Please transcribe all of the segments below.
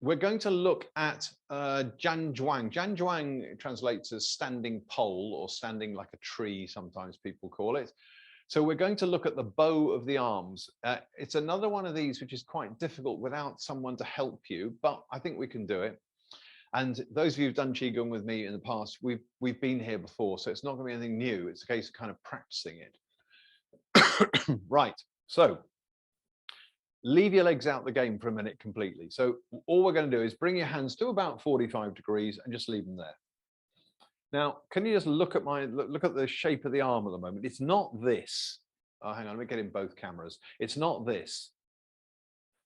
we're going to look at Zhan Zhuang. Zhan Zhuang translates as standing pole or standing like a tree, sometimes people call it. So we're going to look at the bow of the arms. It's another one of these which is quite difficult without someone to help you, but I think we can do it. And those of you who've done Qigong with me in the past, we've been here before, so it's not going to be anything new. It's a case of kind of practicing it. Right, so leave your legs out the game for a minute completely. So all we're going to do is bring your hands to about 45 degrees and just leave them there. Now, can you just look at look at the shape of the arm at the moment? It's not this. Oh, hang on, let me get in both cameras. It's not this.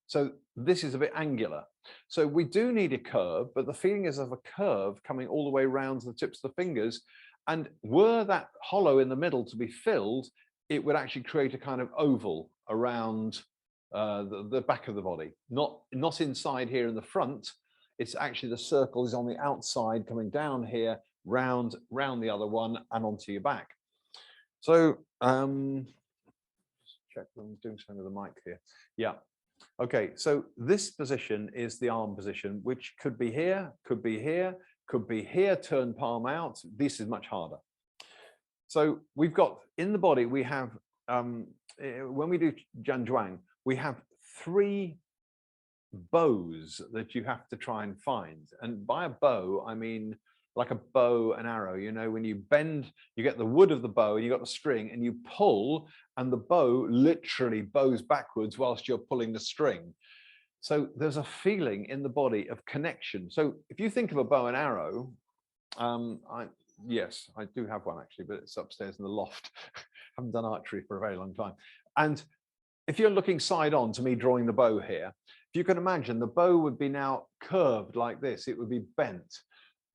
So this is a bit angular. So we do need a curve, but the feeling is of a curve coming all the way around to the tips of the fingers. And were that hollow in the middle to be filled, it would actually create a kind of oval around the back of the body, not inside here in the front. It's actually the circle is on the outside coming down here, round the other one and onto your back. So check I'm doing something with the mic here. Yeah. Okay, so this position is the arm position, which could be here, could be here, could be here, turn palm out. This is much harder. So we've got in the body, we have, when we do Zhan Zhuang, we have 3 bows that you have to try and find. And by a bow, I mean like a bow and arrow. You know, when you bend, you get the wood of the bow and you got the string and you pull and the bow literally bows backwards whilst you're pulling the string. So there's a feeling in the body of connection. So if you think of a bow and arrow, yes, I do have one actually, but it's upstairs in the loft. I haven't done archery for a very long time. And if you're looking side on to me drawing the bow here, if you can imagine the bow would be now curved like this, it would be bent.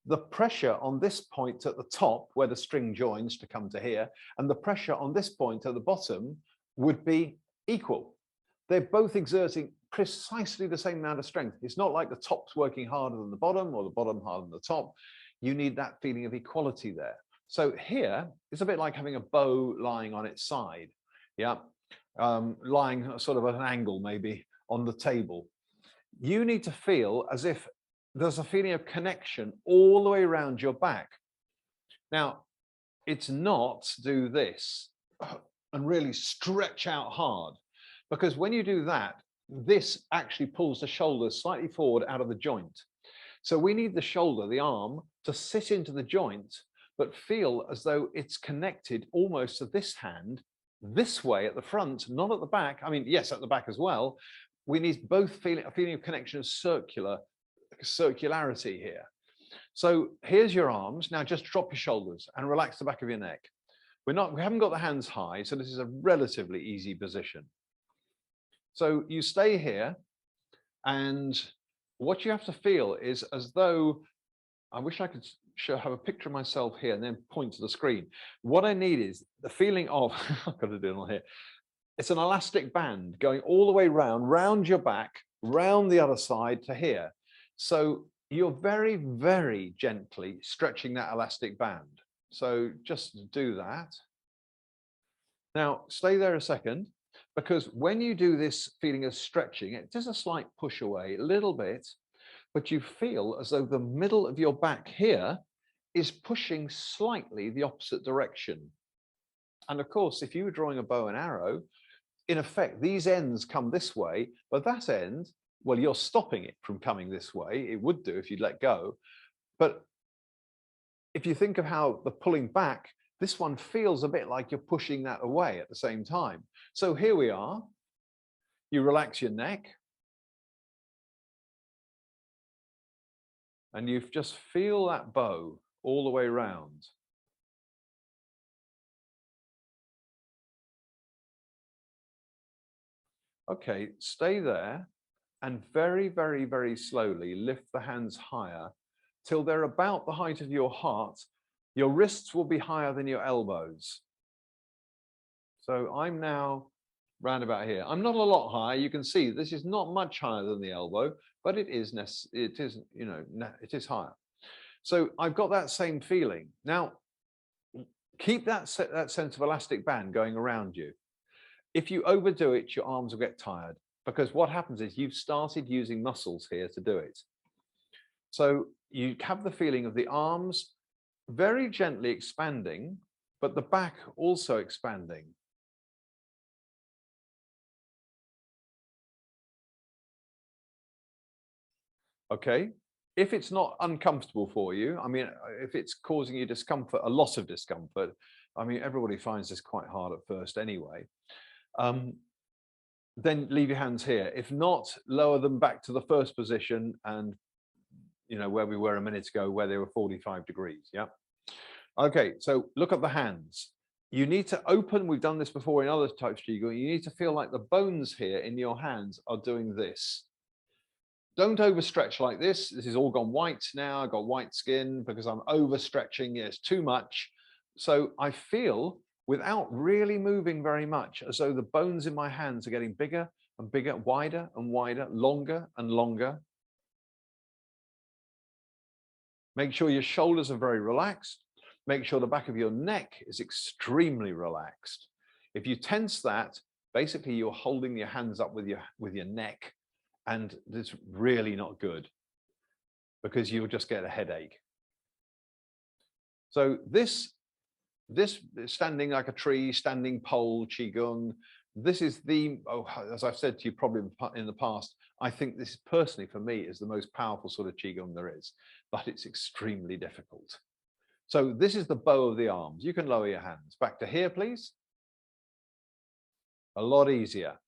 The pressure on this point at the top where the string joins to come to here, and the pressure on this point at the bottom would be equal. They're both exerting precisely the same amount of strength. It's not like the top's working harder than the bottom or the bottom harder than the top. You need that feeling of equality there. So here, it's a bit like having a bow lying on its side. Yeah, lying sort of at an angle maybe on the table. You need to feel as if there's a feeling of connection all the way around your back. Now, it's not do this and really stretch out hard, because when you do that, this actually pulls the shoulders slightly forward out of the joint. So we need the shoulder, the arm, to sit into the joint, but feel as though it's connected almost to this hand, this way at the front, not at the back. I mean, yes, at the back as well. We need both a feeling of connection of circularity here. So here's your arms. Now just drop your shoulders and relax the back of your neck. We haven't got the hands high, so this is a relatively easy position. So you stay here, and what you have to feel is as though, I wish I could have a picture of myself here and then point to the screen. What I need is the feeling of, I've got to do it on here. It's an elastic band going all the way round your back, round the other side to here. So you're very, very gently stretching that elastic band. So just do that. Now stay there a second, because when you do this feeling of stretching, it does a slight push away a little bit, but you feel as though the middle of your back here is pushing slightly the opposite direction. And of course, if you were drawing a bow and arrow, in effect, these ends come this way, but that end, well, you're stopping it from coming this way. It would do if you'd let go. But if you think of how the pulling back, this one feels a bit like you're pushing that away at the same time. So here we are. You relax your neck. And you just feel that bow all the way around. Okay, stay there and very, very, very slowly lift the hands higher till they're about the height of your heart. Your wrists will be higher than your elbows. So I'm now round about here. I'm not a lot higher. You can see this is not much higher than the elbow, but it is higher. So I've got that same feeling. Now, keep that sense of elastic band going around you. If you overdo it, your arms will get tired, because what happens is you've started using muscles here to do it. So you have the feeling of the arms very gently expanding, but the back also expanding. Okay. If it's not uncomfortable for you, I mean, if it's causing you discomfort, a lot of discomfort, I mean, everybody finds this quite hard at first anyway. Then leave your hands here. If not, lower them back to the first position and, you know, where we were a minute ago, where they were 45 degrees. Yeah. Okay. So look at the hands. You need to open. We've done this before in other types of Qigong. You need to feel like the bones here in your hands are doing this. Don't overstretch like this. This is all gone white now. I've got white skin because I'm overstretching. It's too much. So I feel, without really moving very much, as though the bones in my hands are getting bigger and bigger, wider and wider, longer and longer. Make sure your shoulders are very relaxed. Make sure the back of your neck is extremely relaxed. If you tense that, basically you're holding your hands up with your neck, and it's really not good because you'll just get a headache. So this standing like a tree, standing pole Qigong, this is the, as I've said to you probably in the past, I think this personally for me is the most powerful sort of Qigong there is, but it's extremely difficult. So this is the bow of the arms. You can lower your hands. Back to here, please. A lot easier.